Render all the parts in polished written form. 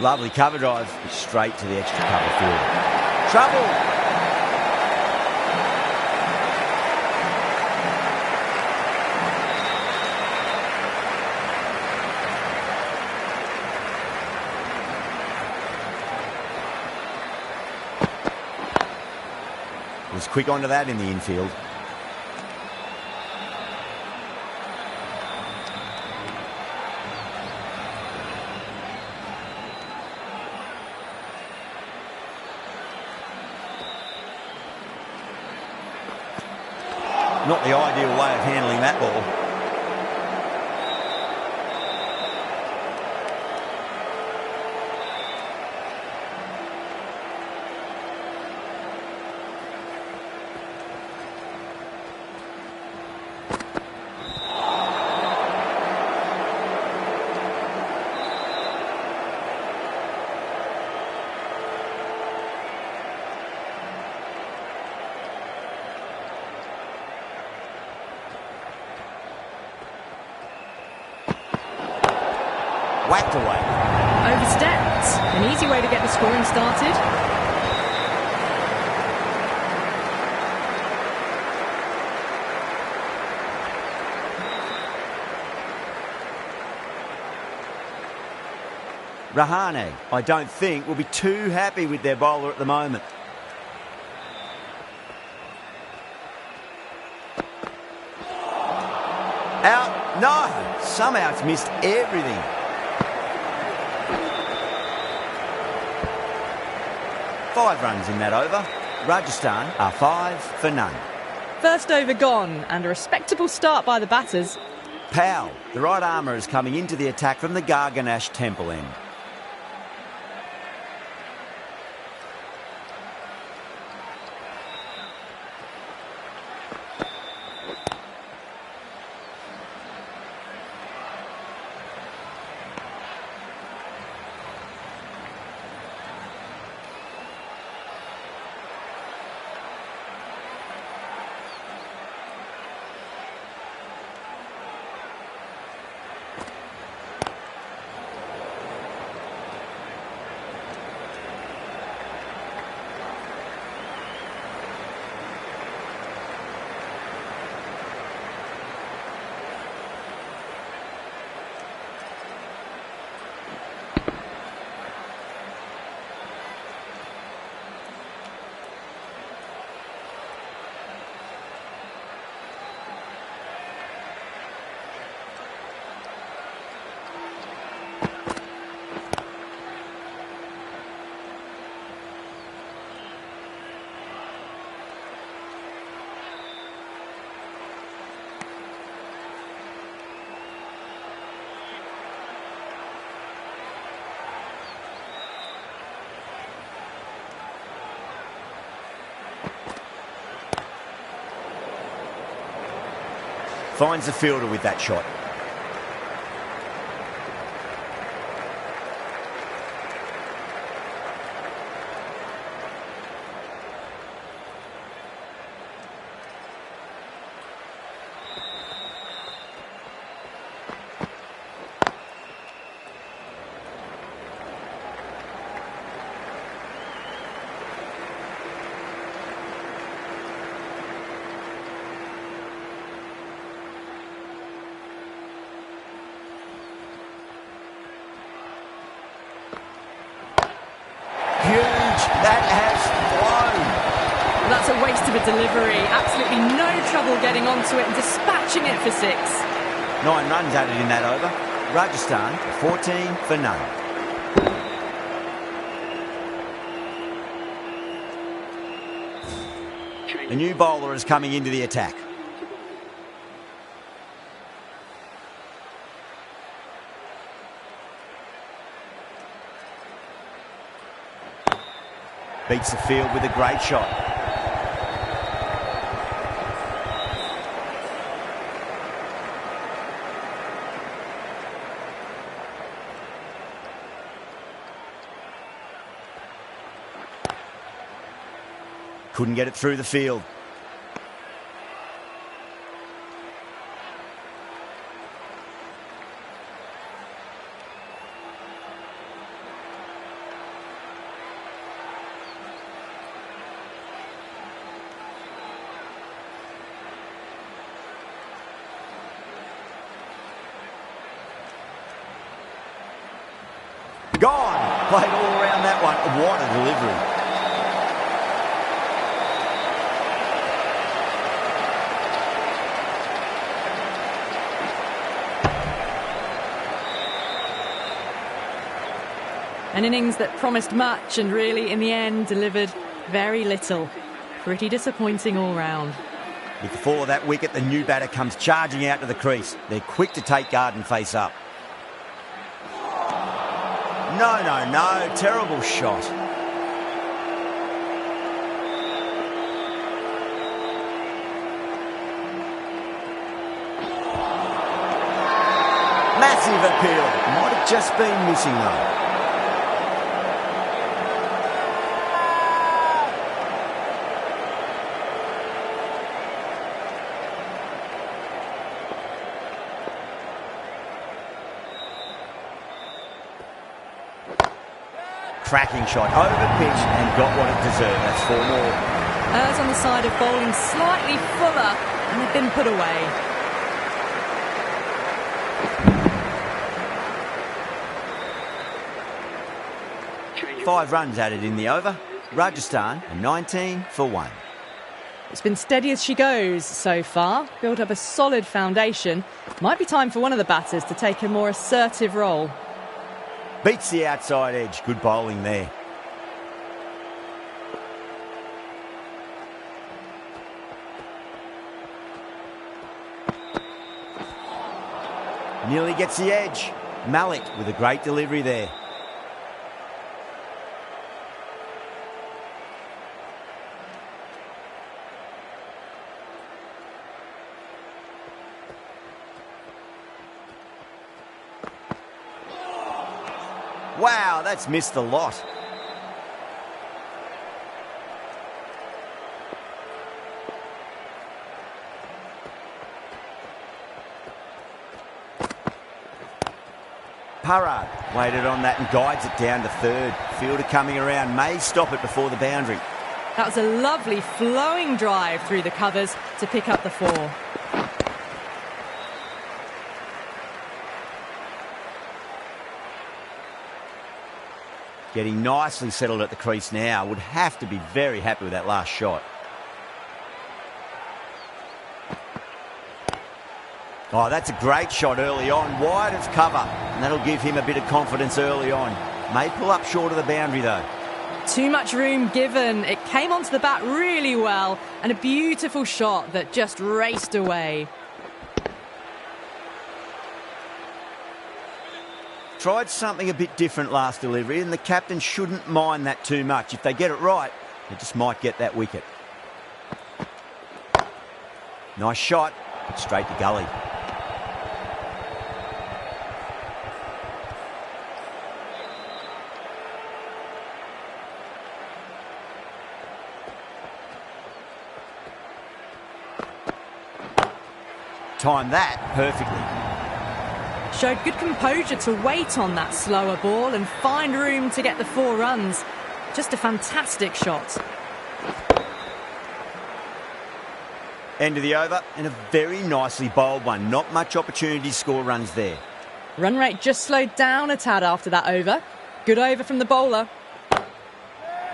Lovely cover drive, straight to the extra cover field. Trouble! Was quick onto that in the infield. Not the ideal way of handling that ball. Whacked away. Overstepped. An easy way to get the scoring started. Rahane, I don't think, will be too happy with their bowler at the moment. Out. No! Somehow it's missed everything. Five runs in that over. Rajasthan are 5 for none. First over gone, and a respectable start by the batters. Powell, the right armour, is coming into the attack from the Garganash Temple end. Finds the fielder with that shot. That has flown. That's a waste of a delivery. Absolutely no trouble getting onto it and dispatching it for 6. 9 runs added in that over. Rajasthan 14 for none. A new bowler is coming into the attack. Beats the field with a great shot. Couldn't get it through the field. Gone. Played all around that one. What a delivery. An innings that promised much and really, in the end, delivered very little. Pretty disappointing all round. With the fall of that wicket, the new batter comes charging out to the crease. They're quick to take guard and face up. No. Terrible shot. Massive appeal. Might have just been missing though. Cracking shot over pitch and got what it deserved. That's 4 more. Errs on the side of bowling slightly fuller and had been put away. Five runs added in the over. Rajasthan are 19 for 1. It's been steady as she goes so far. Built up a solid foundation. Might be time for one of the batters to take a more assertive role. Beats the outside edge. Good bowling there. Nearly gets the edge. Malik with a great delivery there. Wow, that's missed a lot. Parrard waited on that and guides it down to third. Fielder coming around, may stop it before the boundary. That was a lovely flowing drive through the covers to pick up the 4. Getting nicely settled at the crease now. Would have to be very happy with that last shot. Oh, that's a great shot early on. Wide of cover. And that'll give him a bit of confidence early on. May pull up short of the boundary though. Too much room given. It came onto the bat really well. And a beautiful shot that just raced away. Tried something a bit different last delivery, and the captain shouldn't mind that too much. If they get it right, they just might get that wicket. Nice shot, straight to gully. Timed that perfectly. Showed good composure to wait on that slower ball and find room to get the 4 runs. Just a fantastic shot. End of the over and a very nicely bowled one. Not much opportunity to score runs there. Run rate just slowed down a tad after that over. Good over from the bowler.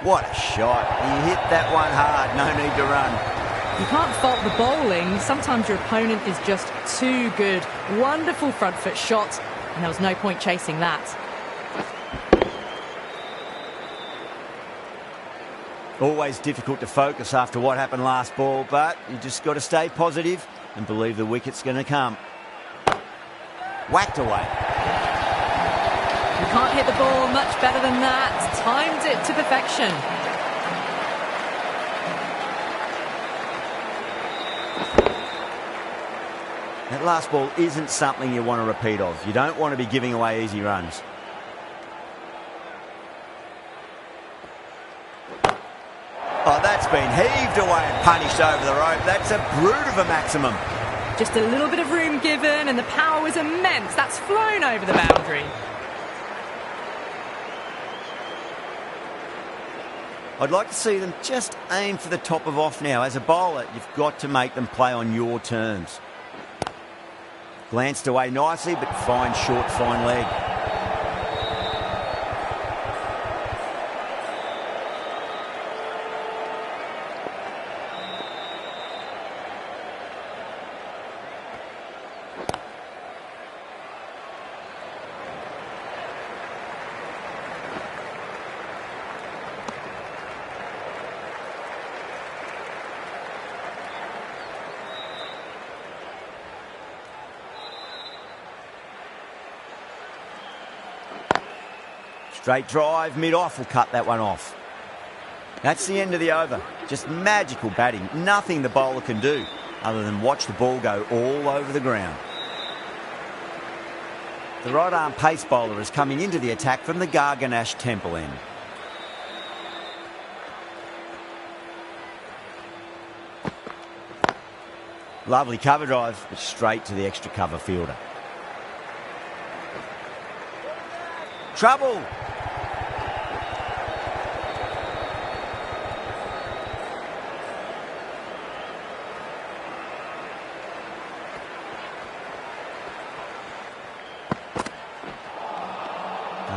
What a shot. He hit that one hard. No need to run. You can't fault the bowling. Sometimes your opponent is just too good. Wonderful front foot shot, and there was no point chasing that. Always difficult to focus after what happened last ball, but you just got to stay positive and believe the wicket's going to come. Whacked away. You can't hit the ball much better than that. Timed it to perfection. That last ball isn't something you want to repeat of. You don't want to be giving away easy runs. Oh, that's been heaved away and punished over the rope. That's a brute of a maximum. Just a little bit of room given and the power was immense. That's flown over the boundary. I'd like to see them just aim for the top of off now. As a bowler, you've got to make them play on your terms. Glanced away nicely, but fine short, fine leg. Straight drive, mid-off will cut that one off. That's the end of the over. Just magical batting. Nothing the bowler can do other than watch the ball go all over the ground. The right-arm pace bowler is coming into the attack from the Garganash Temple end. Lovely cover drive, but straight to the extra cover fielder. Trouble!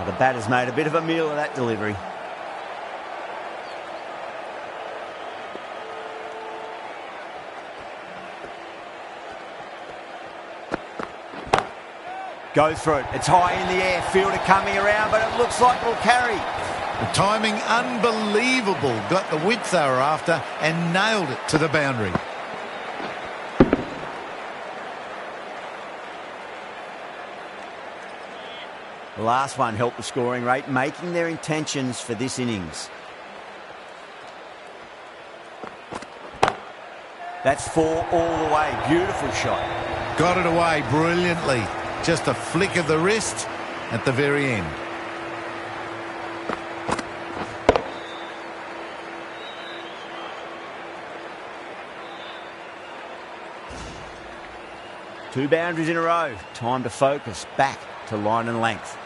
The batter's made a bit of a meal of that delivery. Go for it. It's high in the air. Fielder coming around, but it looks like it'll carry. The timing unbelievable. Got the width they were after and nailed it to the boundary. The last one helped the scoring rate, making their intentions for this innings. That's 4 all the way. Beautiful shot. Got it away brilliantly. Just a flick of the wrist at the very end. Two boundaries in a row. Time to focus. Back to line and length.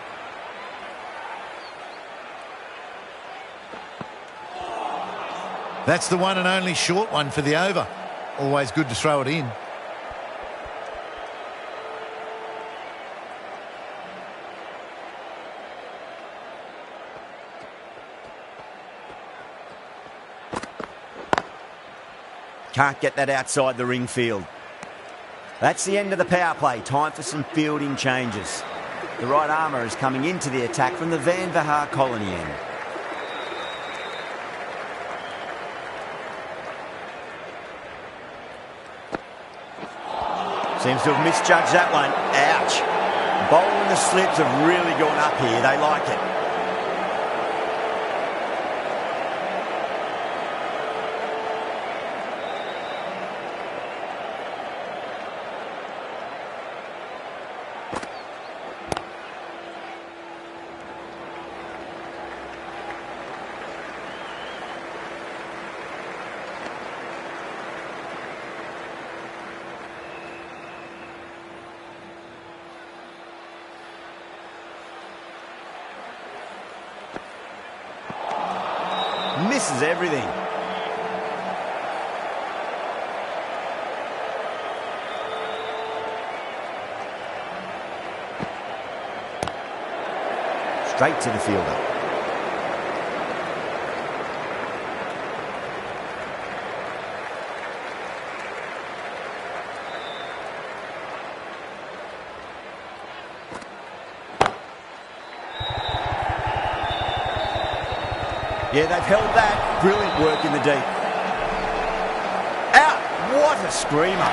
That's the one and only short one for the over. Always good to throw it in. Can't get that outside the ring field. That's the end of the power play. Time for some fielding changes. The right armour is coming into the attack from the Van Vahar colony end. Seems to have misjudged that one. Ouch. Bowl and the slips have really gone up here. They like it. Misses everything. Straight to the fielder. Yeah, they've held that. Brilliant work in the deep. Out! What a screamer.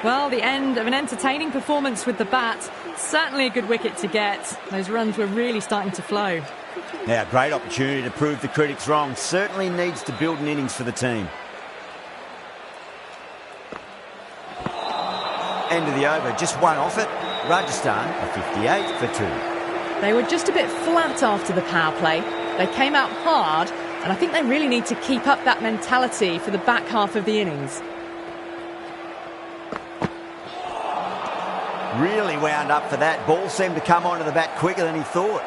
Well, the end of an entertaining performance with the bat. Certainly a good wicket to get. Those runs were really starting to flow. Now, great opportunity to prove the critics wrong. Certainly needs to build an innings for the team. End of the over, just one off it. Rajasthan are 58 for 2. They were just a bit flat after the power play. They came out hard, and I think they really need to keep up that mentality for the back half of the innings. Really wound up for that. Ball seemed to come onto the bat quicker than he thought.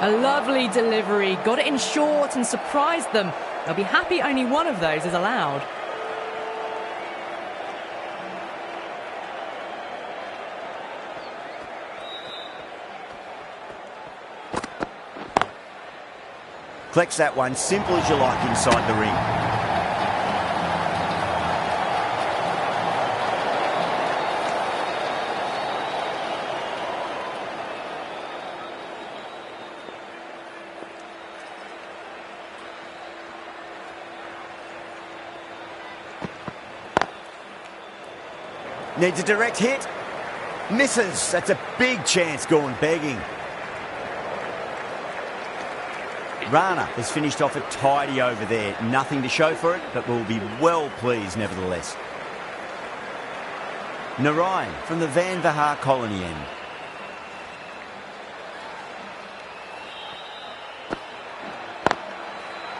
A lovely delivery, got it in short and surprised them. They'll be happy only one of those is allowed. Collects that one, simple as you like, inside the ring. Needs a direct hit. Misses. That's a big chance gone begging. Rana has finished off a tidy over there. Nothing to show for it, but will be well pleased nevertheless. Narayan from the Van Vahar colony end.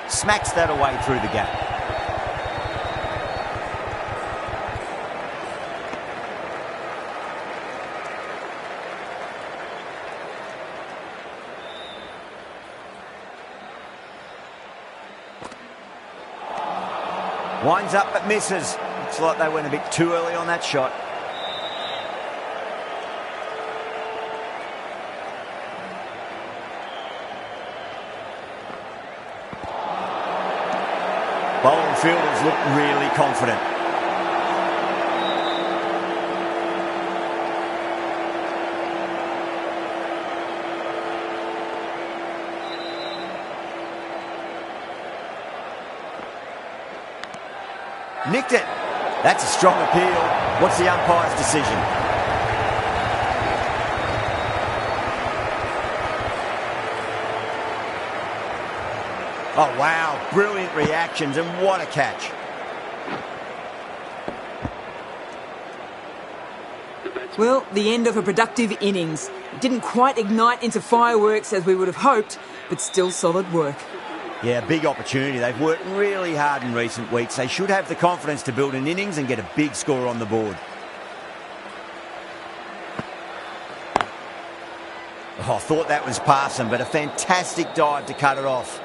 Smacks that away through the gap. Winds up but misses. Looks like they went a bit too early on that shot. Bowling fielders look really confident. Nicked it. That's a strong appeal. What's the umpire's decision? Oh, wow. Brilliant reactions, and what a catch. Well, the end of a productive innings. It didn't quite ignite into fireworks as we would have hoped, but still solid work. Yeah, big opportunity. They've worked really hard in recent weeks. They should have the confidence to build an innings and get a big score on the board. Oh, I thought that was passing, but a fantastic dive to cut it off.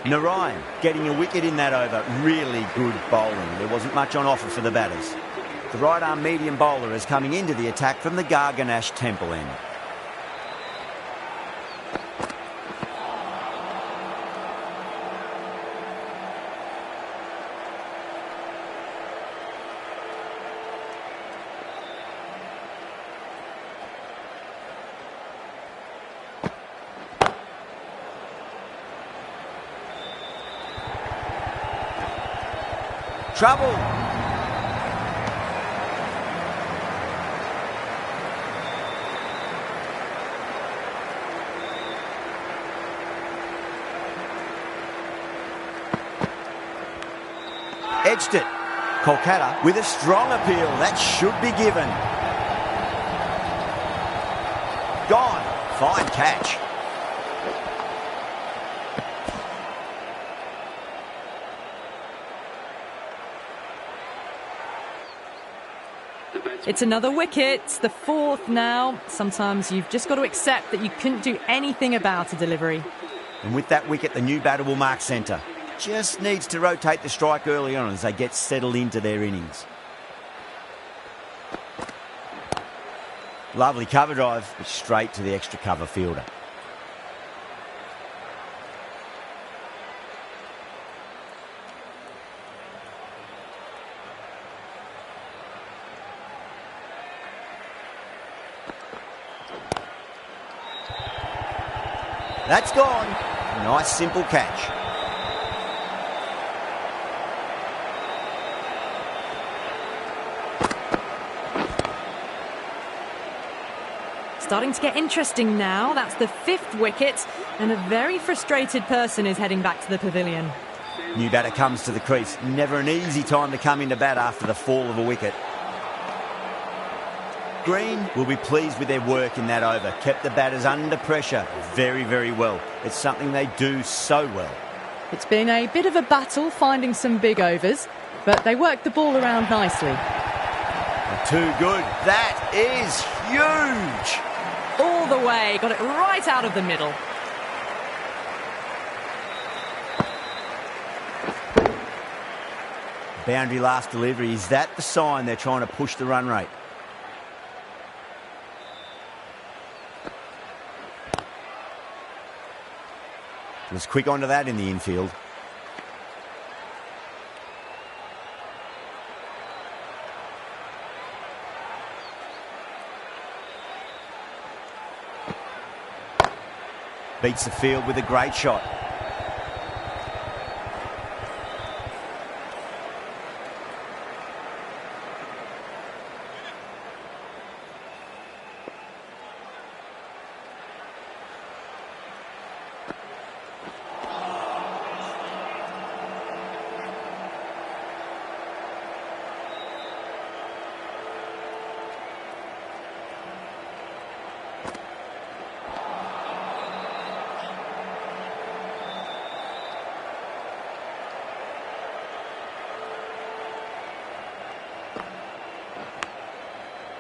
Narayan getting a wicket in that over. Really good bowling. There wasn't much on offer for the batters. The right-arm medium bowler is coming into the attack from the Garganash Temple end. Trouble. Edged it. Kolkata with a strong appeal. That should be given. Gone. Fine catch. It's another wicket, the fourth now. Sometimes you've just got to accept that you couldn't do anything about a delivery. And with that wicket, the new batter will mark centre. Just needs to rotate the strike early on as they get settled into their innings. Lovely cover drive, but straight to the extra cover fielder. That's gone. Nice simple catch. Starting to get interesting now. That's the fifth wicket, and a very frustrated person is heading back to the pavilion. New batter comes to the crease. Never an easy time to come into bat after the fall of a wicket. Green will be pleased with their work in that over. Kept the batters under pressure very, very well. It's something they do so well. It's been a bit of a battle finding some big overs, but they worked the ball around nicely. Too good. That is huge. All the way, got it right out of the middle. Boundary last delivery. Is that the sign they're trying to push the run rate? Was quick onto that in the infield. Beats the field with a great shot.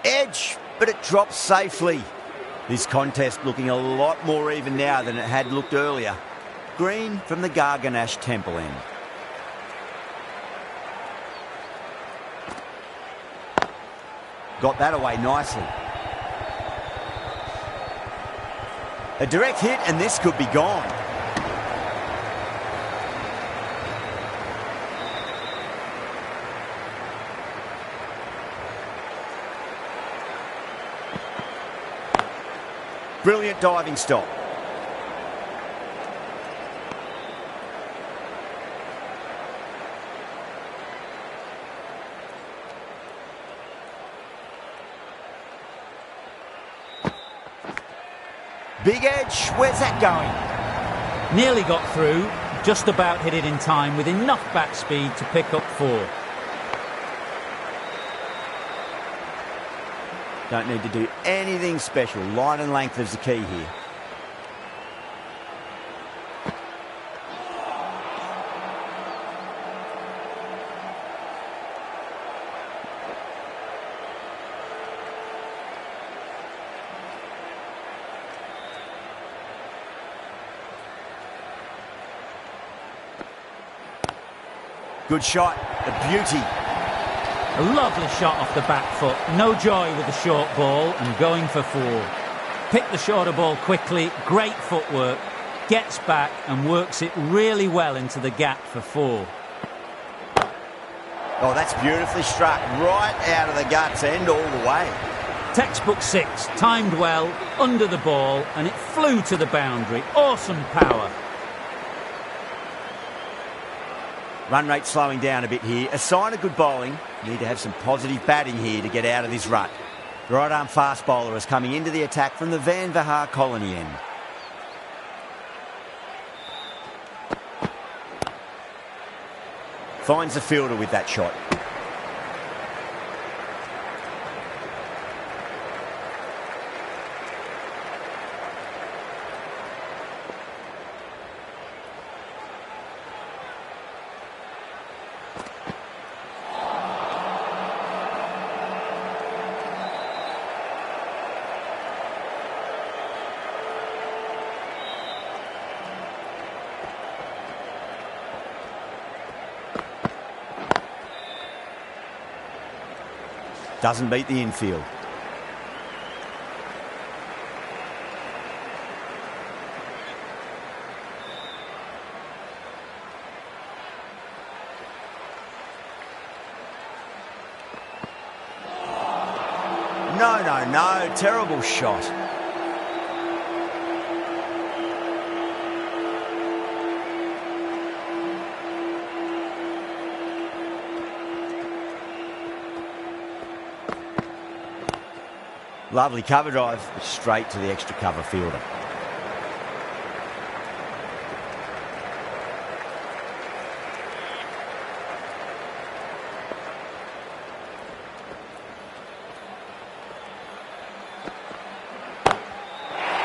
Edge, but it drops safely. This contest looking a lot more even now than it had looked earlier. Green from the Garganash Temple end. Got that away nicely. A direct hit and this could be gone. Brilliant diving stop. Big edge, where's that going? Nearly got through, just about hit it in time with enough back speed to pick up 4. Don't need to do anything special. Line and length is the key here. Good shot, a beauty. A lovely shot off the back foot. No joy with the short ball and going for 4. Picked the shorter ball quickly, great footwork, gets back and works it really well into the gap for 4. Oh, that's beautifully struck. Right out of the guts end all the way. Textbook 6, timed well, under the ball, and it flew to the boundary. Awesome power. Run rate slowing down a bit here. A sign of good bowling. Need to have some positive batting here to get out of this rut. The right arm fast bowler is coming into the attack from the Van Vahar Colony end. Finds the fielder with that shot. Doesn't beat the infield. No. Terrible shot. Lovely cover drive, straight to the extra cover fielder.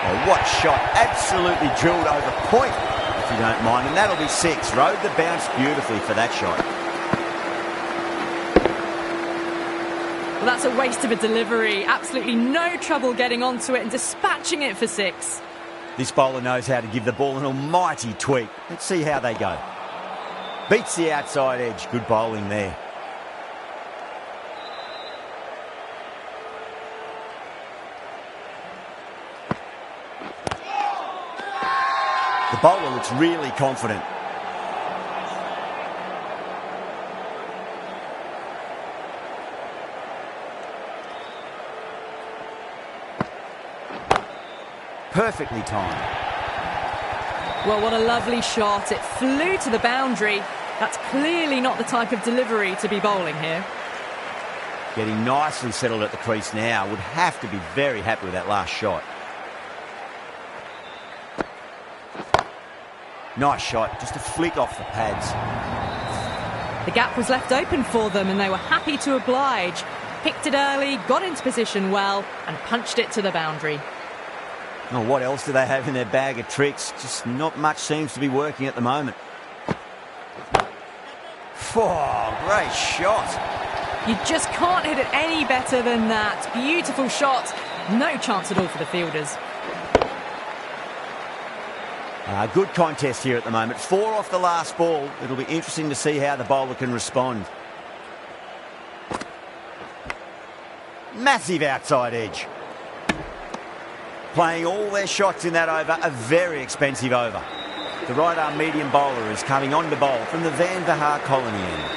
Oh, what shot. Absolutely drilled over point. if you don't mind, and that'll be 6. Rode the bounce beautifully for that shot. Well, that's a waste of a delivery. Absolutely no trouble getting onto it and dispatching it for 6. This bowler knows how to give the ball an almighty tweak. Let's see how they go. Beats the outside edge. Good bowling there. The bowler looks really confident. Perfectly timed. Well, what a lovely shot. It flew to the boundary. That's clearly not the type of delivery to be bowling here. Getting nicely settled at the crease now. Would have to be very happy with that last shot. Nice shot, just a flick off the pads. The gap was left open for them and they were happy to oblige. Picked it early, got into position well and punched it to the boundary. Oh, what else do they have in their bag of tricks? Just not much seems to be working at the moment. Oh, great shot. You just can't hit it any better than that. Beautiful shot. No chance at all for the fielders. Good contest here at the moment. 4 off the last ball. It'll be interesting to see how the bowler can respond. Massive outside edge. Playing all their shots in that over, a very expensive over. The right-arm medium bowler is coming on to bowl from the Van Vaha colony end.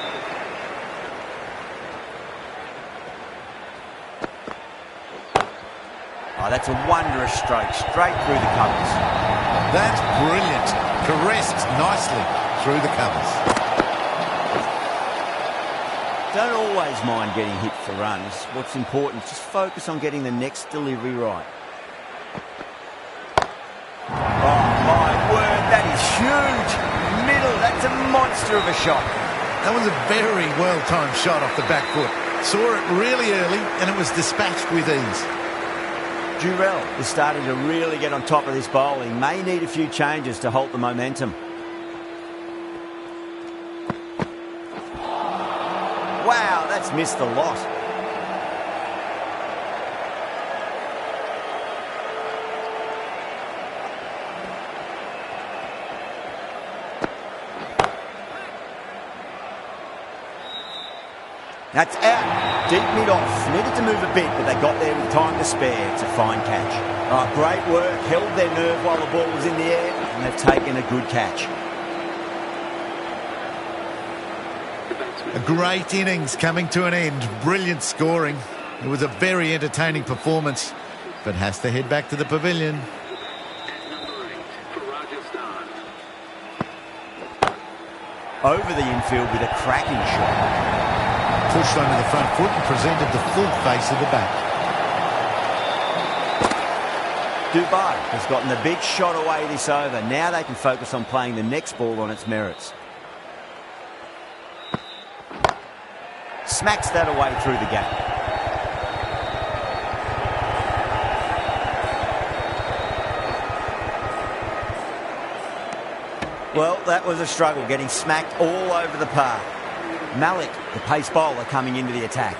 Oh, that's a wondrous stroke, straight through the covers. That's brilliant. Caressed nicely through the covers. Don't always mind getting hit for runs. What's important is just focus on getting the next delivery right. Oh, my word, that is huge. Middle, that's a monster of a shot. That was a very well-timed shot off the back foot. Saw it really early and it was dispatched with ease. Durrell is starting to really get on top of this bowling. May need a few changes to halt the momentum. Wow, that's missed the lot. That's out. Deep mid-off. Needed to move a bit, but they got there with time to spare. It's a fine catch. Oh, great work. Held their nerve while the ball was in the air, and they've taken a good catch. A great innings coming to an end. Brilliant scoring. It was a very entertaining performance, but has to head back to the pavilion. Over the infield with a cracking shot. Pushed onto the front foot and presented the full face of the bat. Dubai has gotten the big shot away this over. Now they can focus on playing the next ball on its merits. Smacks that away through the gap. Well, that was a struggle, getting smacked all over the park. Malik, the pace bowler, coming into the attack.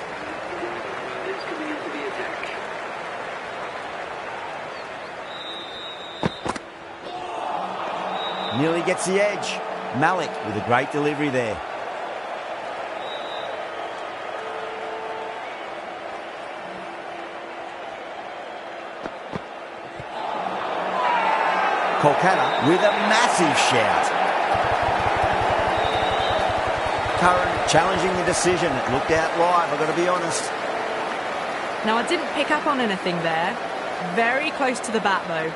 Nearly gets the edge. Malik with a great delivery there. Kolkata with a massive shout. Curran challenging the decision. It looked out live, I've got to be honest. Now, I didn't pick up on anything there. Very close to the bat, though.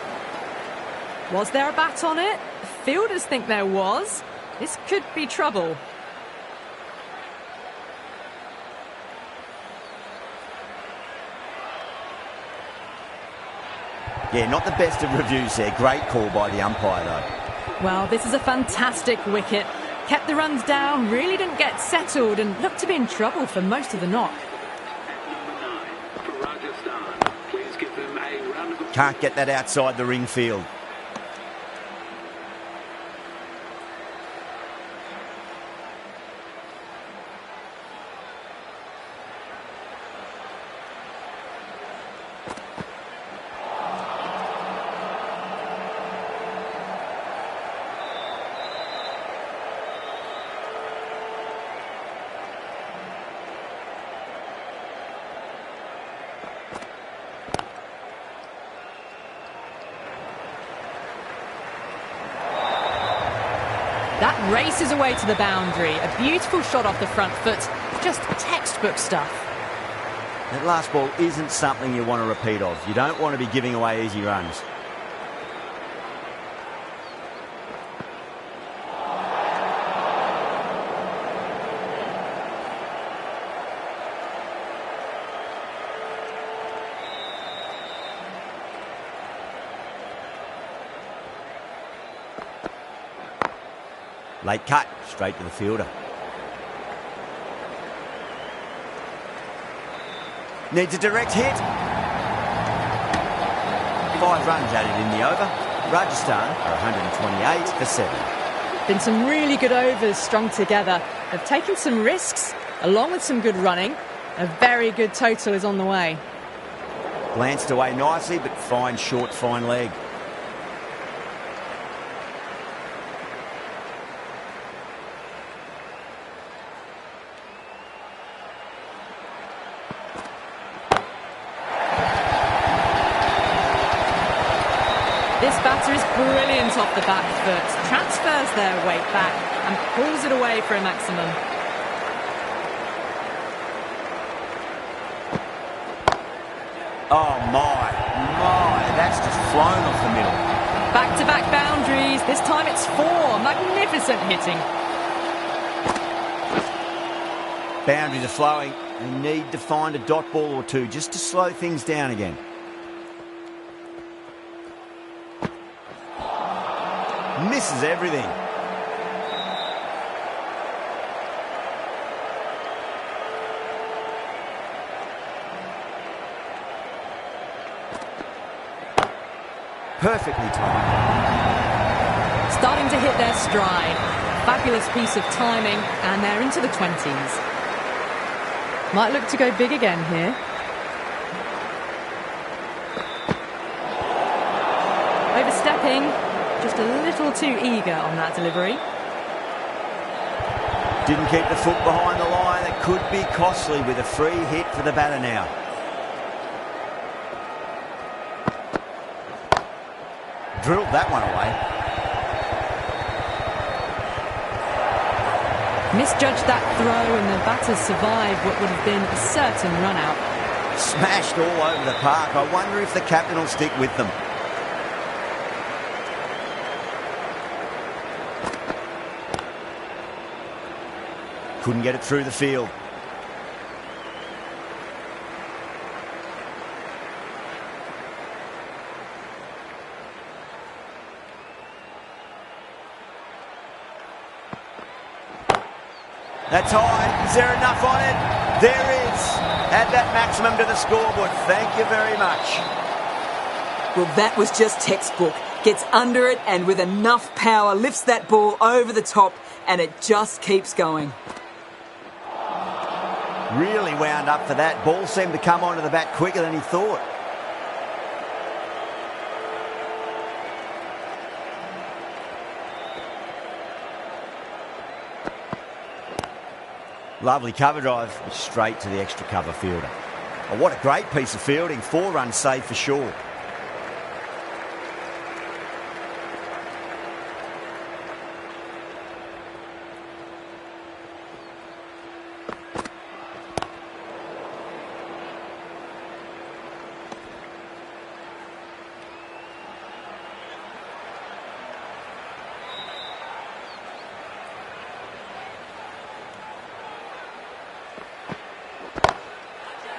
Was there a bat on it? The fielders think there was. This could be trouble. Yeah, not the best of reviews there. Great call by the umpire, though. Well, this is a fantastic wicket. Kept the runs down, really didn't get settled and looked to be in trouble for most of the knock. Can't get that outside the ring field. That races away to the boundary. A beautiful shot off the front foot. Just textbook stuff. That last ball isn't something you want to repeat of. You don't want to be giving away easy runs. Late cut, straight to the fielder. Needs a direct hit. 5 runs added in the over. Rajasthan are 128 for 7. Been some really good overs strung together. They've taken some risks, along with some good running. A very good total is on the way. Glanced away nicely, but fine short, fine leg. This batter is brilliant off the back foot, transfers their weight back and pulls it away for a maximum. Oh my, that's just flown off the middle. Back-to-back boundaries, this time it's 4, magnificent hitting. Boundaries are flowing. They need to find a dot ball or two just to slow things down again. Misses everything. Perfectly timed. Starting to hit their stride. Fabulous piece of timing, and they're into the 20s. Might look to go big again here. Overstepping. Just a little too eager on that delivery. Didn't keep the foot behind the line. That could be costly with a free hit for the batter now. Drilled that one away. Misjudged that throw and the batter survived what would have been a certain run out. Smashed all over the park. I wonder if the captain will stick with them. Couldn't get it through the field. That's high. Is there enough on it? There is. Add that maximum to the scoreboard. Thank you very much. Well, that was just textbook. Gets under it and with enough power lifts that ball over the top and it just keeps going. Really wound up for that. Ball seemed to come onto the bat quicker than he thought. Lovely cover drive, straight to the extra cover fielder. Oh, what a great piece of fielding. 4 runs saved for sure.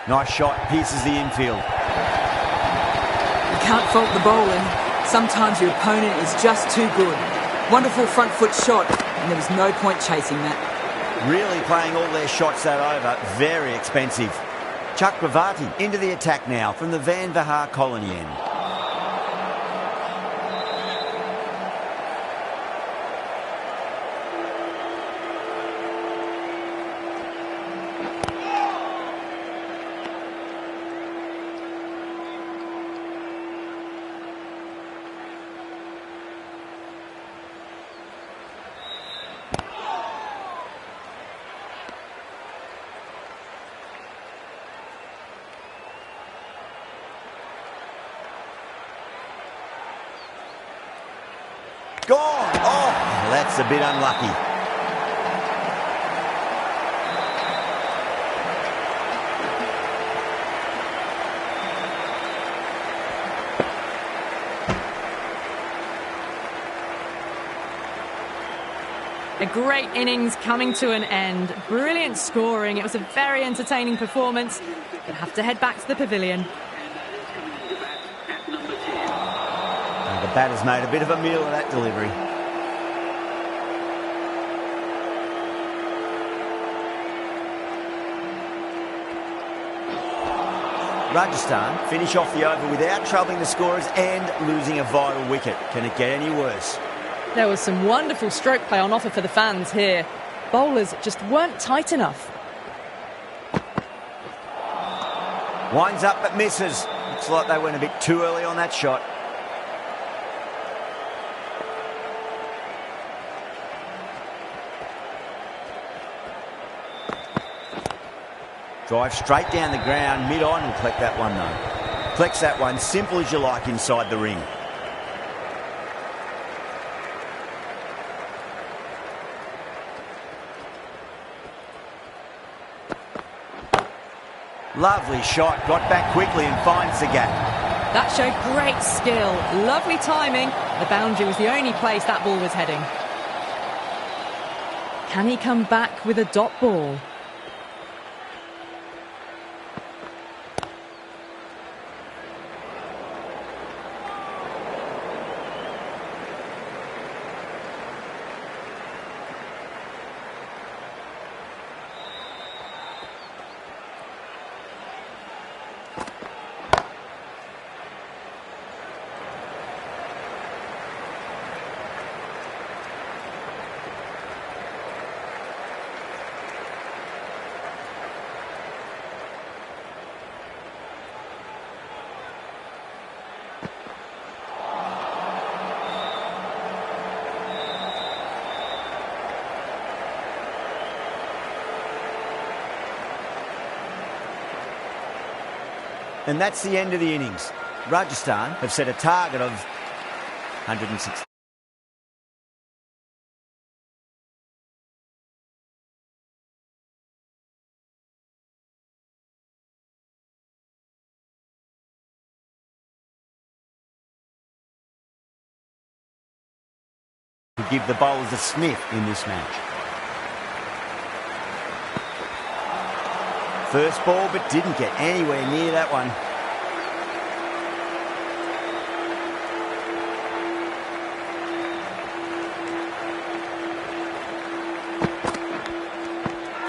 Nice shot, pierces the infield. You can't fault the bowling. Sometimes your opponent is just too good. Wonderful front foot shot, and there was no point chasing that. Really playing all their shots that over. Very expensive. Chakravarti into the attack now from the Van Vahar colony end. Gone! Oh, that's a bit unlucky. A great innings coming to an end. Brilliant scoring. It was a very entertaining performance. But have to head back to the pavilion. And the batter's made a bit of a meal of that delivery. Rajasthan finish off the over without troubling the scorers and losing a vital wicket. Can it get any worse? There was some wonderful stroke play on offer for the fans here. Bowlers just weren't tight enough. Winds up but misses. Looks like they went a bit too early on that shot. Drive straight down the ground. Mid-on will collect that one though. Collects that one simple as you like inside the ring. Lovely shot, got back quickly and finds the gap. That showed great skill, lovely timing. The boundary was the only place that ball was heading. Can he come back with a dot ball? And that's the end of the innings. Rajasthan have set a target of 160. To give the bowlers a sniff in this match. First ball, but didn't get anywhere near that one.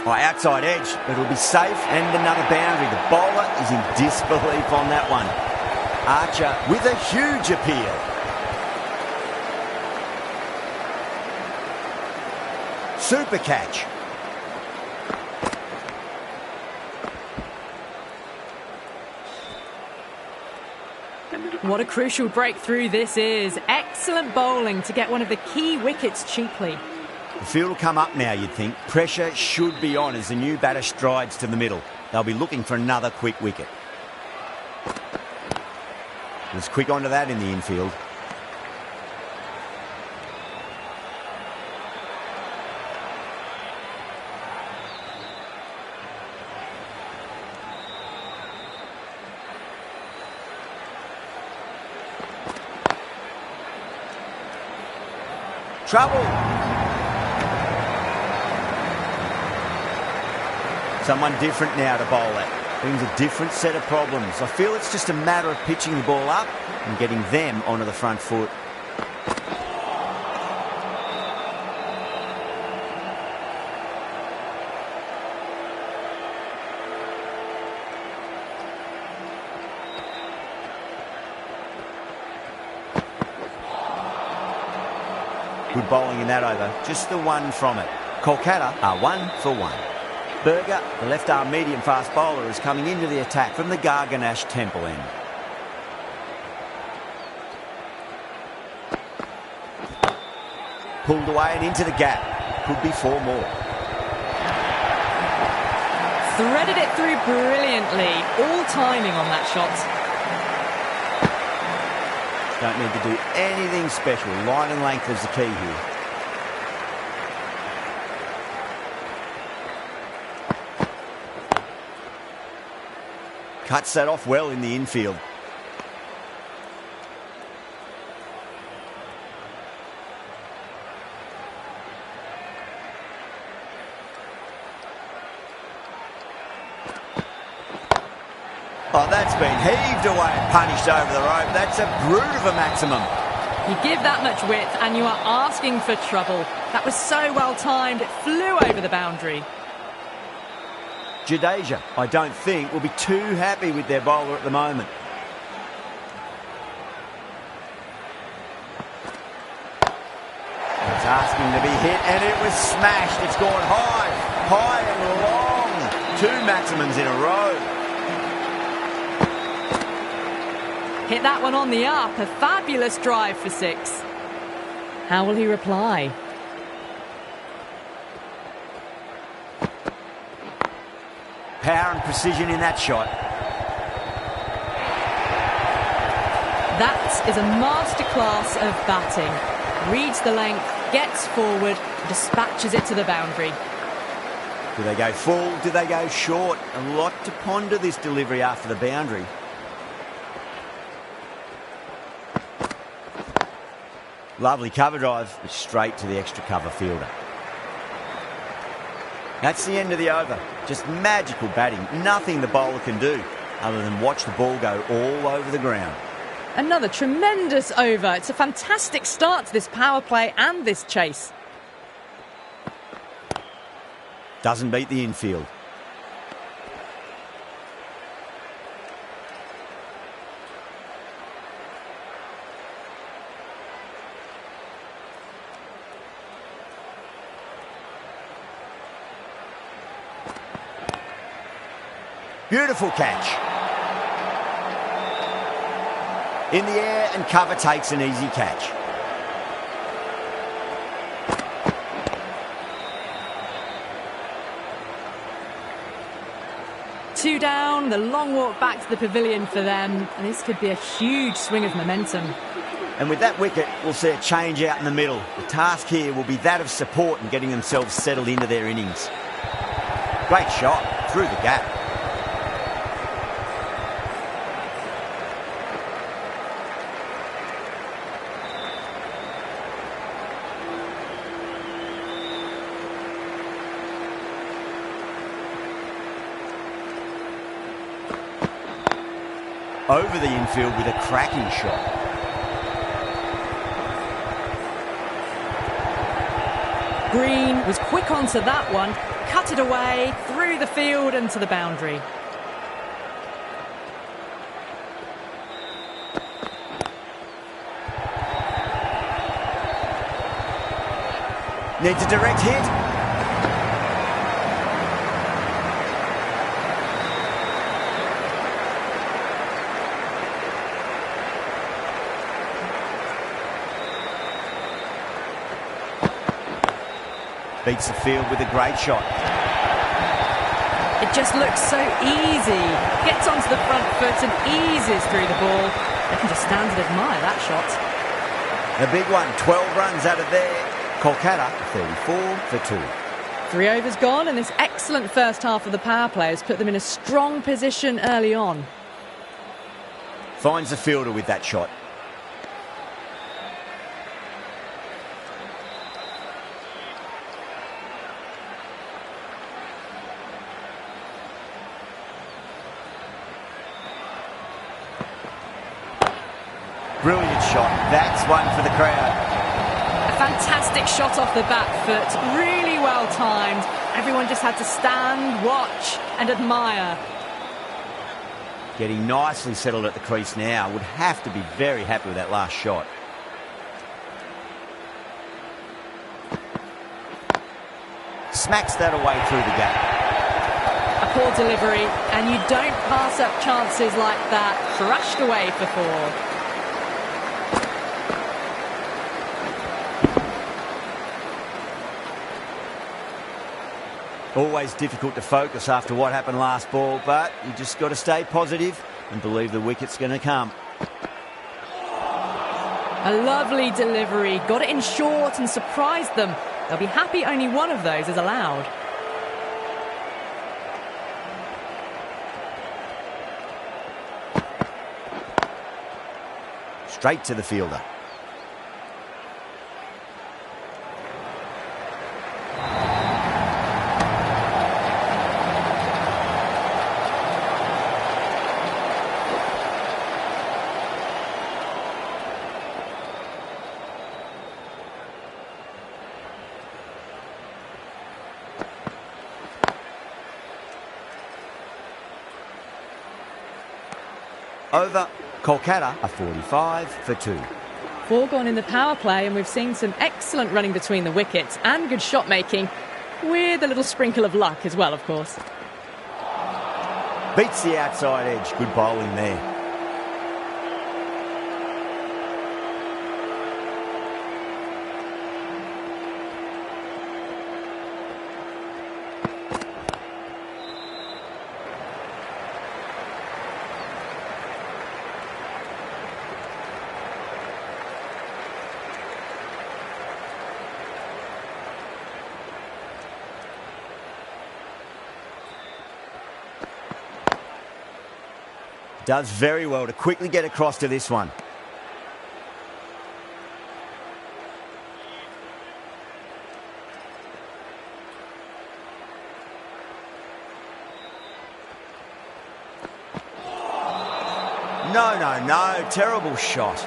Outside edge, but it'll be safe and another boundary. The bowler is in disbelief on that one. Archer with a huge appeal. Super catch. What a crucial breakthrough this is. Excellent bowling to get one of the key wickets cheaply. The field will come up now, you'd think. Pressure should be on as the new batter strides to the middle. They'll be looking for another quick wicket. Was quick onto that in the infield. Trouble. Someone different now to bowl at. Brings a different set of problems. I feel it's just a matter of pitching the ball up and getting them onto the front foot. Good bowling in that over. Just the one from it. Kolkata are 1 for 1. Berger, the left-arm medium-fast bowler, is coming into the attack from the Garganash Temple end. Pulled away and into the gap. Could be 4 more. Threaded it through brilliantly. All timing on that shot. Don't need to do anything special. Line and length is the key here. Cuts that off well in the infield. Oh, that's been heaved away and punished over the rope. That's a brute of a maximum. You give that much width and you are asking for trouble. That was so well timed, it flew over the boundary. Jadeja, I don't think, will be too happy with their bowler at the moment. It was asking to be hit and it was smashed. It's gone high, high and long. 2 maximums in a row. Hit that one on the up, a fabulous drive for 6. How will he reply? Power and precision in that shot. That is a masterclass of batting. Reads the length, gets forward, dispatches it to the boundary. Do they go full? Do they go short? A lot to ponder this delivery after the boundary. Lovely cover drive, but straight to the extra cover fielder. That's the end of the over. Just magical batting. Nothing the bowler can do other than watch the ball go all over the ground. Another tremendous over. It's a fantastic start to this power play and this chase. Doesn't beat the infield. Beautiful catch. In the air and cover takes an easy catch. Two down, the long walk back to the pavilion for them. And this could be a huge swing of momentum. And with that wicket, we'll see a change out in the middle. The task here will be that of support and getting themselves settled into their innings. Great shot through the gap. Over the infield with a cracking shot. Green was quick onto that one, cut it away, through the field and to the boundary. Needs a direct hit. Beats the field with a great shot. It just looks so easy. Gets onto the front foot and eases through the ball. They can just stand and admire that shot. A big one, 12 runs out of there. Kolkata, 34 for 2. 3 overs gone, and this excellent first half of the power play has put them in a strong position early on. Finds the fielder with that shot. Brilliant shot. That's one for the crowd. A fantastic shot off the back foot. Really well timed. Everyone just had to stand, watch and admire. Getting nicely settled at the crease now. Would have to be very happy with that last shot. Smacks that away through the gap. A poor delivery, and you don't pass up chances like that. Crushed away for 4. Always difficult to focus after what happened last ball, but you just got to stay positive and believe the wicket's going to come. A lovely delivery. Got it in short and surprised them. They'll be happy only one of those is allowed. straight to the fielder. Over, Kolkata are 45 for 2. 4 gone in the power play, and we've seen some excellent running between the wickets and good shot making, with a little sprinkle of luck as well, of course. Beats the outside edge. Good bowling there. Does very well to quickly get across to this one. No. Terrible shot.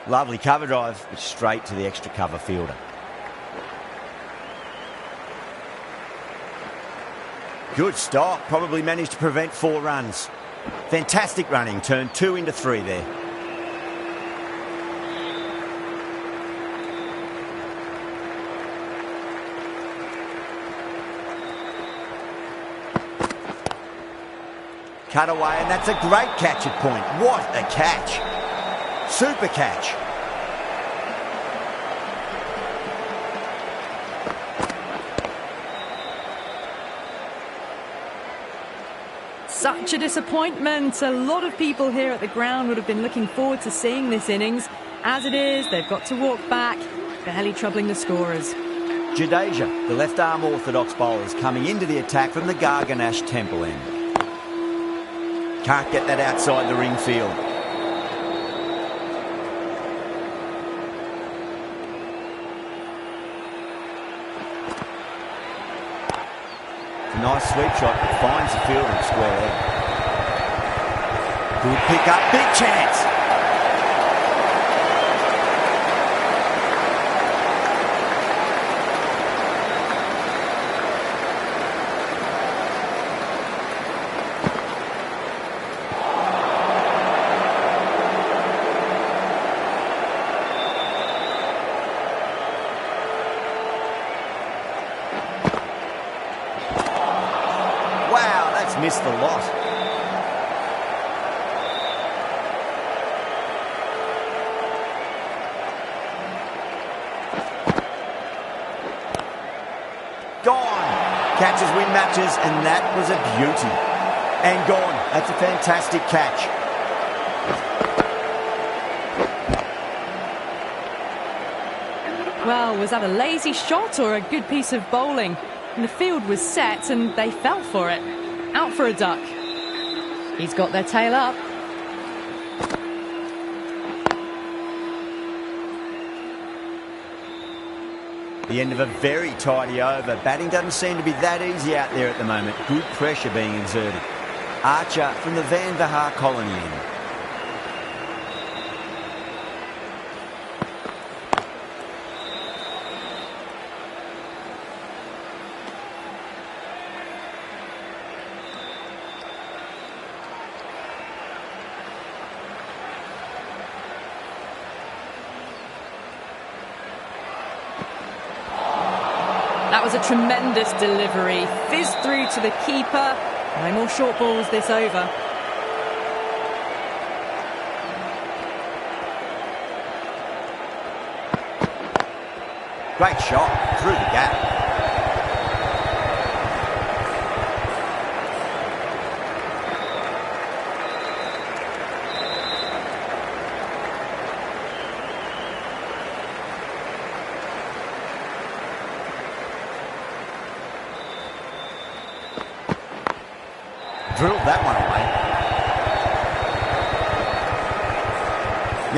Lovely cover drive, but straight to the extra cover fielder. Good stop, probably managed to prevent 4 runs. Fantastic running, turned 2 into 3 there. Cut away, and that's a great catch at point. What a catch. Super catch. Such a disappointment. A lot of people here at the ground would have been looking forward to seeing this innings. As it is, they've got to walk back, barely troubling the scorers. Jadeja, the left-arm orthodox bowler, is coming into the attack from the Garganash Temple end. Can't get that outside the ring field. It's a nice sweep shot that finds the fielder square leg. Good pick up, big chance. Missed the lot. Gone. Catches win matches, and that was a beauty. And gone. That's a fantastic catch. Well, was that a lazy shot or a good piece of bowling? And the field was set and they fell for it. Out for a duck. He's got their tail up. The end of a very tidy over. Batting doesn't seem to be that easy out there at the moment. Good pressure being exerted. Archer from the Van Vahar colony end. That was a tremendous delivery. Fizzed through to the keeper. No more short balls this over. Great shot through the gap. Drilled that one away.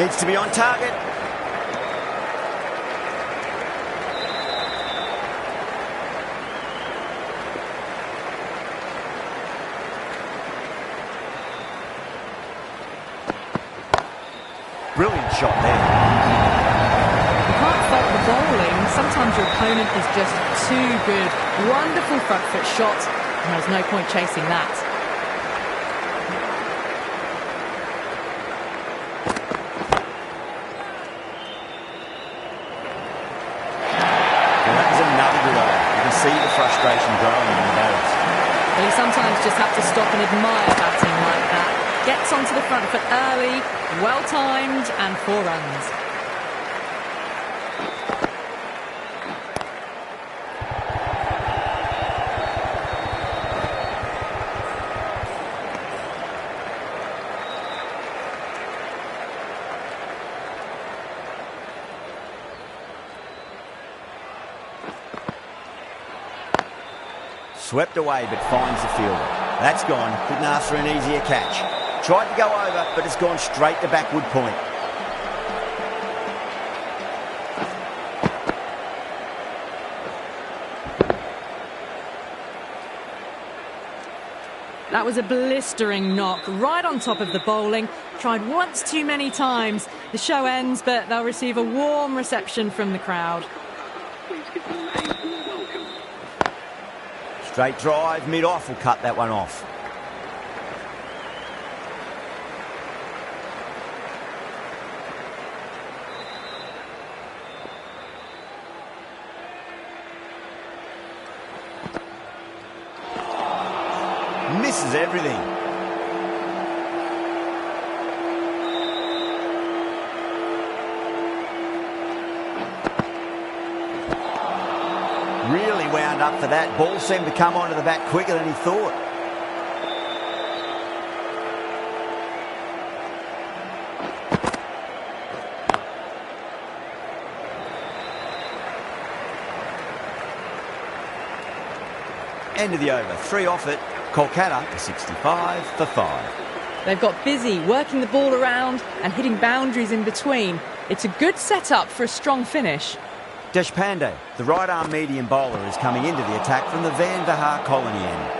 Needs to be on target. Brilliant shot there. You can't fault the bowling. Sometimes your opponent is just too good. Wonderful front foot shot, and there's no point chasing that. Well, that was another good over. You can see the frustration growing in the batters. Well, you sometimes just have to stop and admire batting like that. Gets onto the front foot early, well timed, and 4 runs. Swept away but finds the fielder. That's gone. Couldn't ask for an easier catch. Tried to go over, but it's gone straight to backward point. That was a blistering knock right on top of the bowling. Tried once too many times. The show ends, but they'll receive a warm reception from the crowd. Straight drive, mid-off will cut that one off. Misses everything. Really wound up for that. Ball seemed to come onto the bat quicker than he thought. End of the over. 3 off it. Kolkata to 65 for 5. They've got busy working the ball around and hitting boundaries in between. It's a good setup for a strong finish. Deshpande, the right-arm medium bowler, is coming into the attack from the Van Vahar colony end.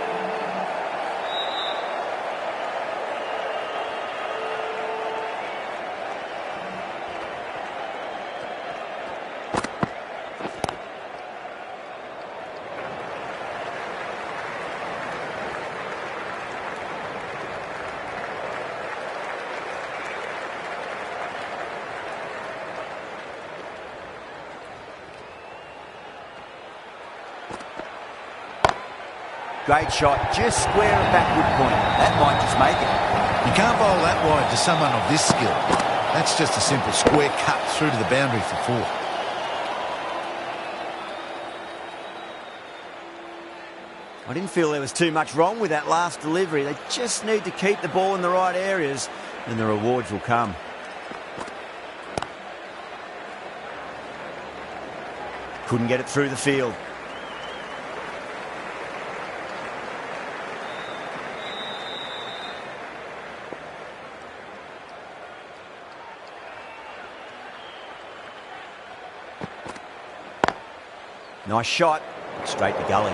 Great shot, just square of backward point. That might just make it. You can't bowl that wide to someone of this skill. That's just a simple square cut through to the boundary for 4. I didn't feel there was too much wrong with that last delivery. They just need to keep the ball in the right areas, and the rewards will come. Couldn't get it through the field. Nice shot, straight to gully.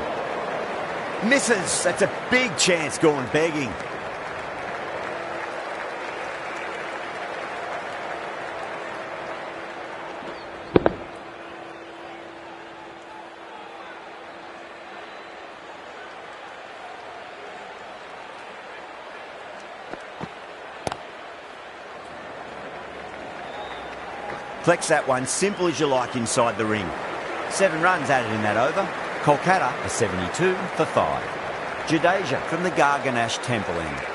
Misses, that's a big chance gone begging. Flex that one, simple as you like inside the ring. 7 runs added in that over. Kolkata a 72 for 5. Jadeja from the Garganash Temple end.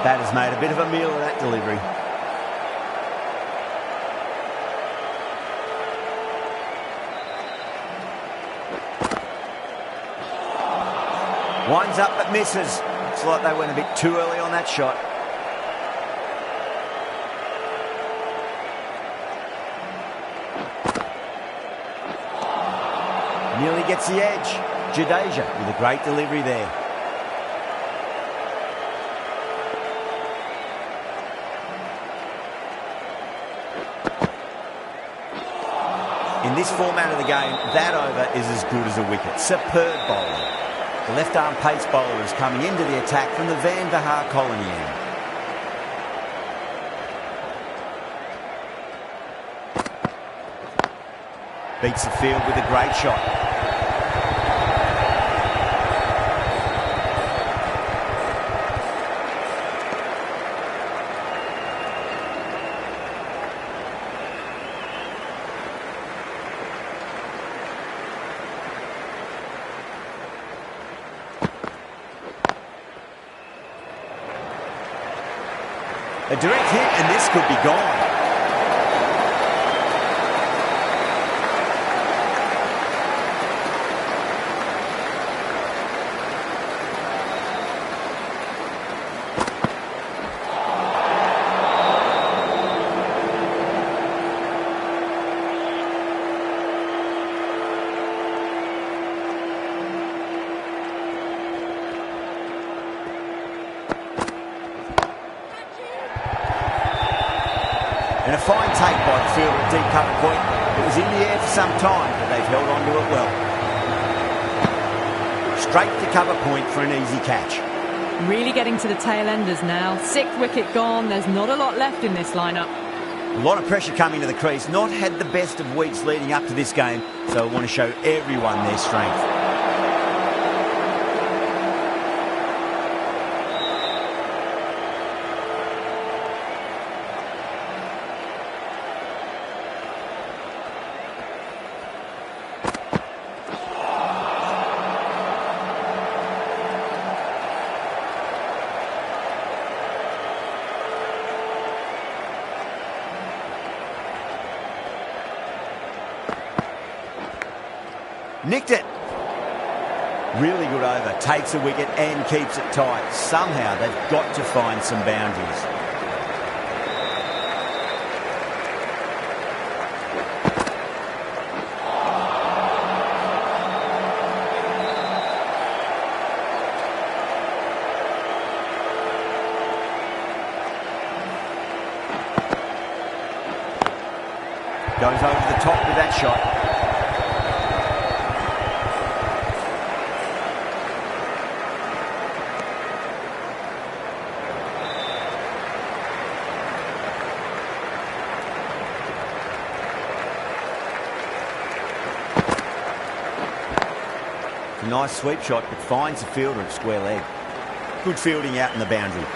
Batter's made a bit of a meal of that delivery. Winds up but misses. Looks like they went a bit too early on that shot. Nearly gets the edge. Jadeja with a great delivery there. In this format of the game, that over is as good as a wicket. Superb bowling. The left-arm pace bowler is coming into the attack from the Van Haar colony end. Beats the field with a great shot. A direct hit and this could be gone. And a fine take by the fielder at deep cover point. It was in the air for some time, but they've held on to it well. Straight to cover point for an easy catch. Really getting to the tail enders now. 6th wicket gone. There's not a lot left in this lineup. A lot of pressure coming to the crease. Not had the best of weeks leading up to this game, so I want to show everyone their strength. Nicked it. Really good over. Takes a wicket and keeps it tight. Somehow they've got to find some boundaries. Goes over the top with that shot. Nice sweep shot, but finds the fielder at square leg. Good fielding out in the boundary.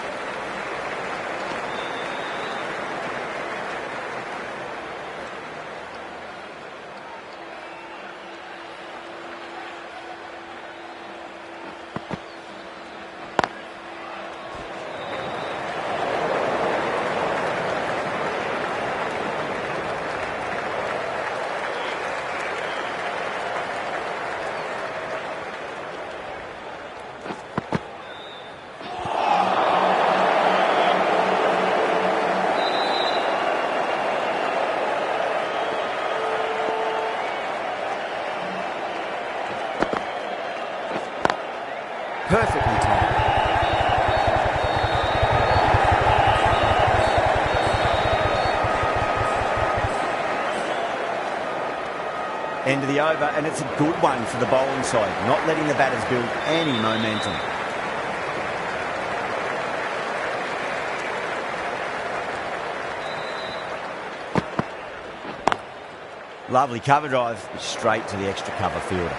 Perfectly timed. End of the over, and it's a good one for the bowling side, not letting the batters build any momentum. Lovely cover drive, straight to the extra cover fielder.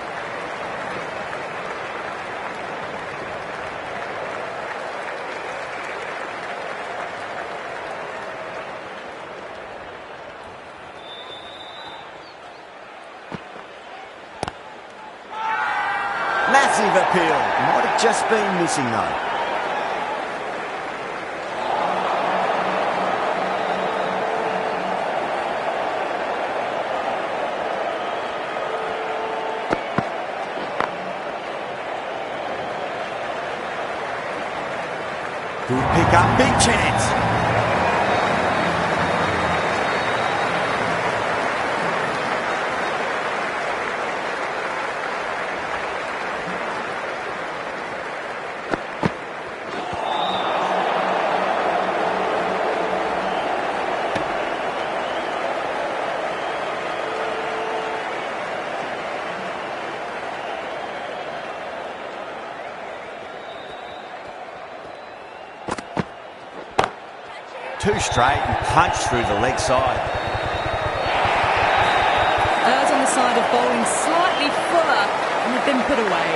Massive appeal. Might have just been missing though. Good pick up, big chance. Two straight and punch through the leg side. Errs on the side of bowling slightly fuller and have been put away.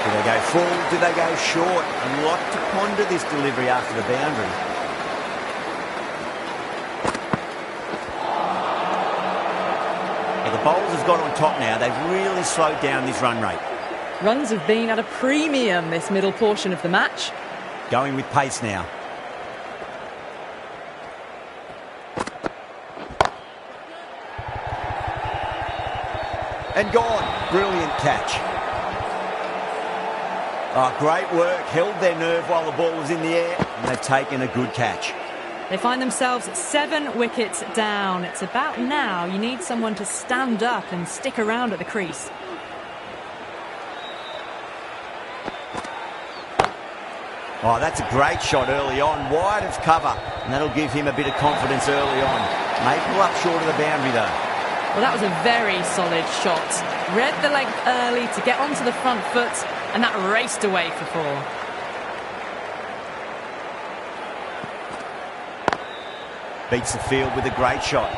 Do they go full? Do they go short? A lot to ponder this delivery after the boundary. Well, the bowlers have got on top now. They've really slowed down this run rate. Runs have been at a premium this middle portion of the match. Going with pace now. And gone. Brilliant catch. Oh, great work. Held their nerve while the ball was in the air, and they've taken a good catch. They find themselves 7 wickets down. It's about now you need someone to stand up and stick around at the crease. Oh, that's a great shot early on. Wide of cover, and that'll give him a bit of confidence early on. May pull up short of the boundary, though. Well, that was a very solid shot. Read the length early to get onto the front foot, and that raced away for 4. Beats the field with a great shot.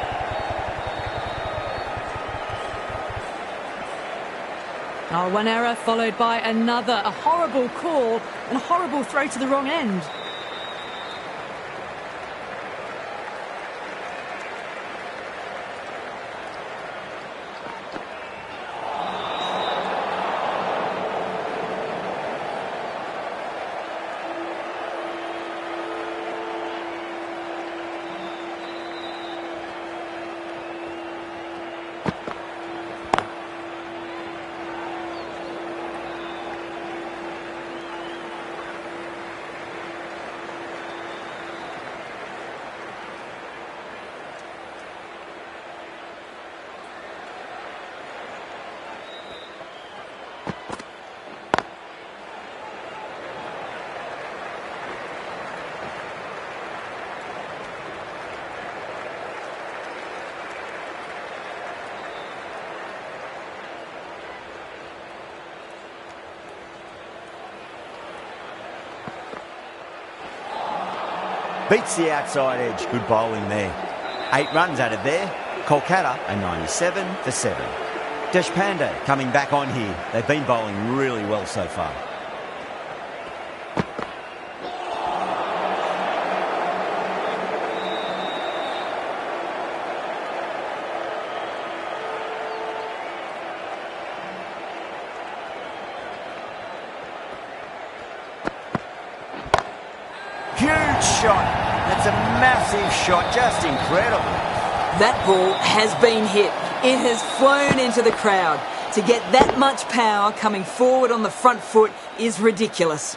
Oh, one error followed by another. A horrible call and a horrible throw to the wrong end. Beats the outside edge. Good bowling there. 8 runs added there. Kolkata a 97 for 7. Deshpande coming back on here. They've been bowling really well so far. Huge shot. That's a massive shot. Just incredible. That ball has been hit. It has flown into the crowd. To get that much power coming forward on the front foot is ridiculous.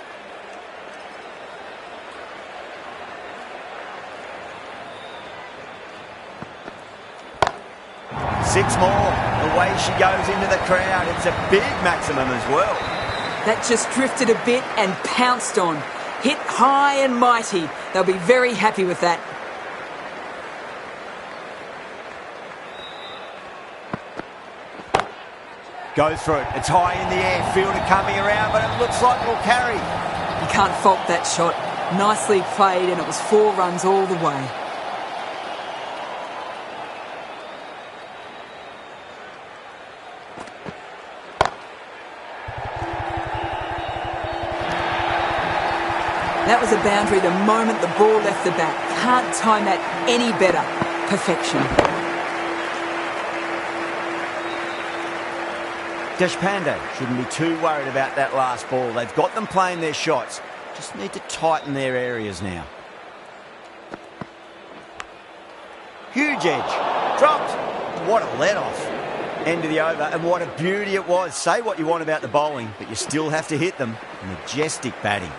Six more. The way she goes into the crowd, it's a big maximum as well. That just drifted a bit and pounced on. Hit high and mighty. They'll be very happy with that. Goes for it. It's high in the air. Fielder coming around, but it looks like it'll carry. You can't fault that shot. Nicely played, and it was 4 runs all the way. That was a boundary the moment the ball left the bat. Can't time that any better. Perfection. Deshpande shouldn't be too worried about that last ball. They've got them playing their shots. Just need to tighten their areas now. Huge edge. Dropped. What a let-off. End of the over, and what a beauty it was. Say what you want about the bowling, but you still have to hit them. Majestic batting.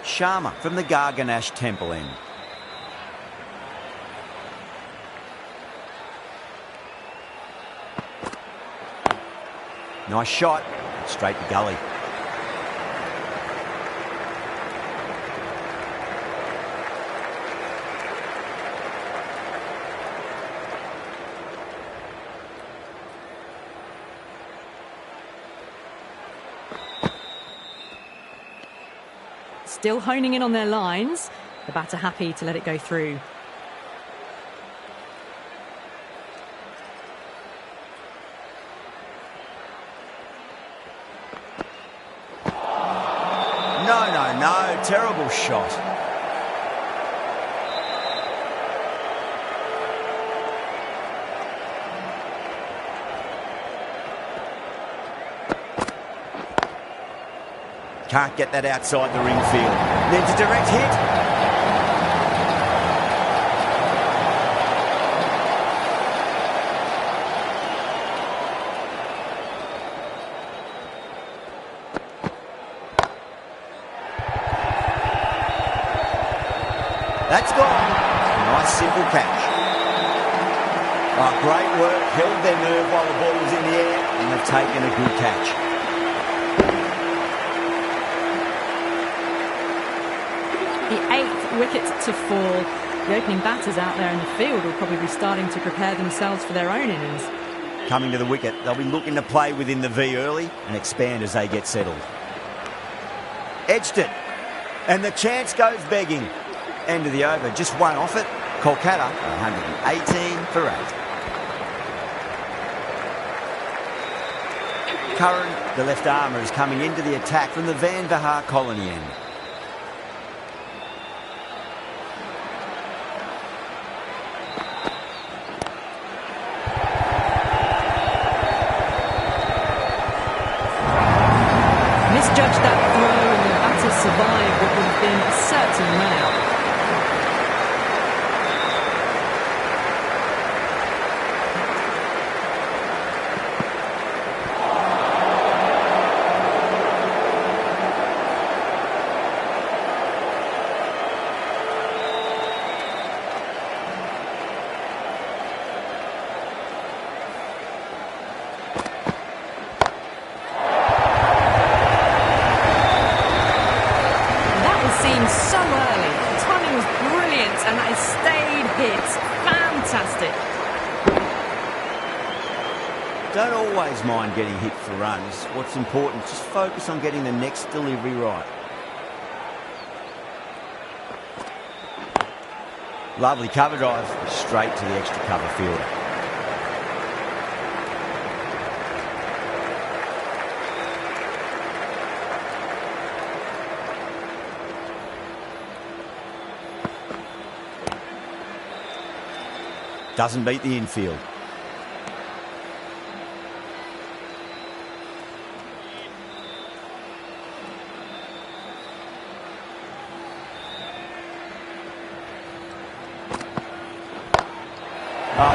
Sharma from the Garganash Temple end. Nice shot, straight to gully. Still honing in on their lines. The batter happy to let it go through. No, terrible shot. Can't get that outside the ring field. Needs a direct hit. That's gone. Nice simple catch. Oh, great work. Held their nerve while the ball was in the air, and they've taken a good catch. The 8th wicket to fall. The opening batters out there in the field will probably be starting to prepare themselves for their own innings. Coming to the wicket, they'll be looking to play within the V early and expand as they get settled. Edged it. And the chance goes begging. End of the over, just one off it. Kolkata, 118 for 8. Curran, the left armour, is coming into the attack from the Van Vahar Colony end. Misjudged that throw and the batter survived what would have been a certain run out. So early. The timing was brilliant and that stayed hit. Fantastic. Don't always mind getting hit for runs. What's important, just focus on getting the next delivery right. Lovely cover drive, straight to the extra cover fielder. Doesn't beat the infield. Oh, wow.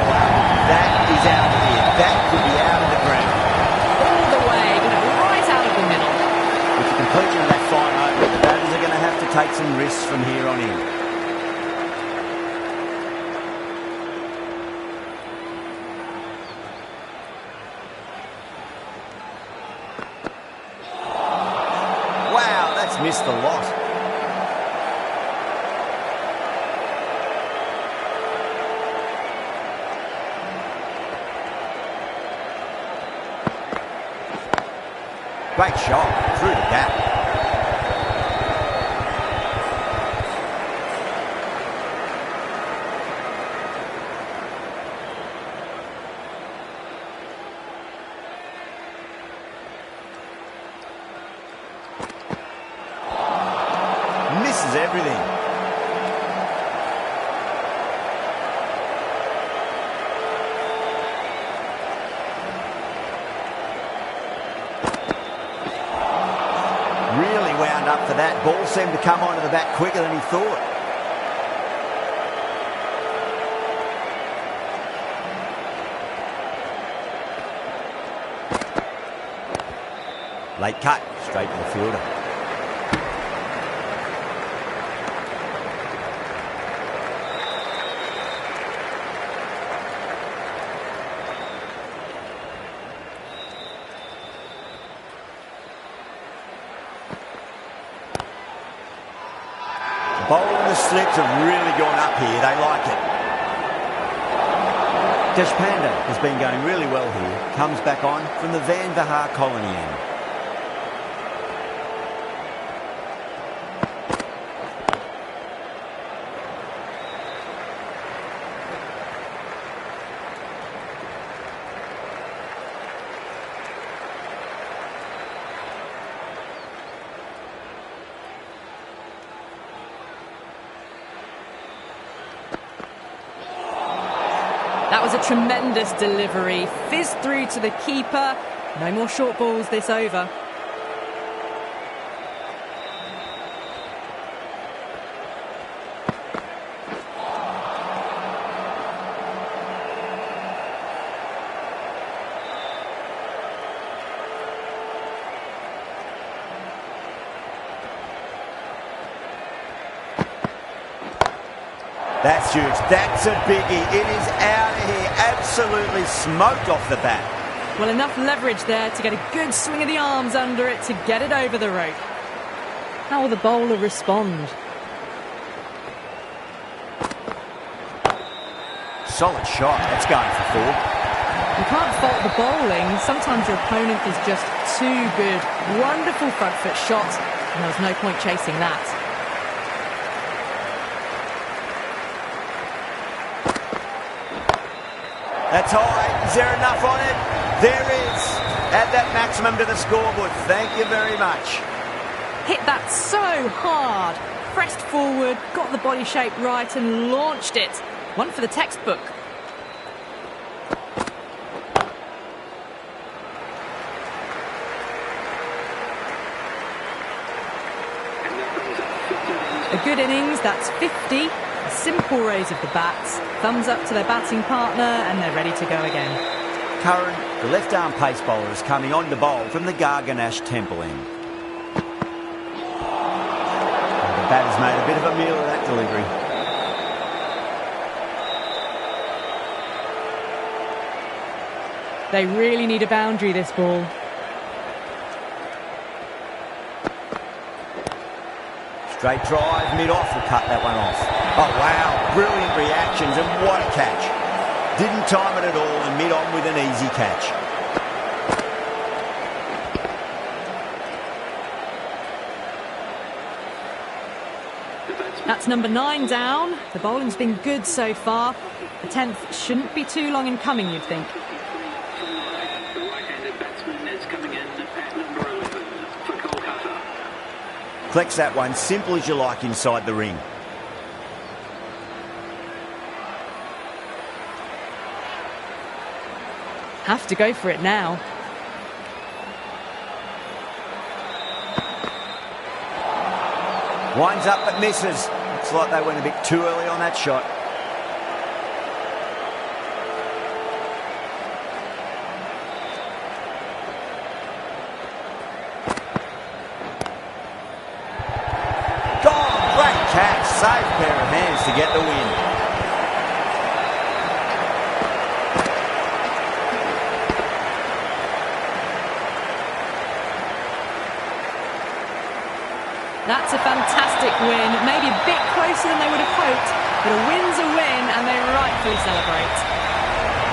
That is out of here. That could be out of the ground. All the way, right out of the middle. With the completion of that fine over, the batters are going to have to take some risks from here on in. Missed the lot. Great shot through the gap. Misses everything. Really wound up for that. Ball seemed to come onto the bat quicker than he thought. Late cut, straight to the fielder. Bowling the slips have really gone up here. They like it. Deshpande has been going really well here. Comes back on from the Van Vaha Colony end. That was a tremendous delivery. Fizzed through to the keeper. No more short balls this over. That's huge. That's a biggie. It is out of here. Absolutely smoked off the bat. Well, enough leverage there to get a good swing of the arms under it to get it over the rope. How will the bowler respond? Solid shot. That's going for 4. You can't fault the bowling. Sometimes your opponent is just too good. Wonderful front foot shot, and there was no point chasing that. That's high. Is there enough on it? There is. Add that maximum to the scoreboard. Thank you very much. Hit that so hard. Pressed forward, got the body shape right and launched it. One for the textbook. A good innings, that's 50. A simple raise of the bats. Thumbs up to their batting partner and they're ready to go again. Curran, the left-arm pace bowler, is coming on to bowl from the Garganash Temple end. The batter's made a bit of a meal of that delivery. They really need a boundary, this ball. Straight drive, mid-off will cut that one off. Oh, wow. Brilliant reactions and what a catch. Didn't time it at all and mid-on with an easy catch. That's number 9 down. The bowling's been good so far. The 10th shouldn't be too long in coming, you'd think. The right-handed batsman is coming in at number 11 for Kolkata. Collects that one, simple as you like inside the ring. Have to go for it now. Winds up but misses. Looks like they went a bit too early on that shot. Gone! Great catch. Safe pair of hands to get the win. That's a fantastic win. Maybe a bit closer than they would have hoped, but a win's a win and they rightfully celebrate.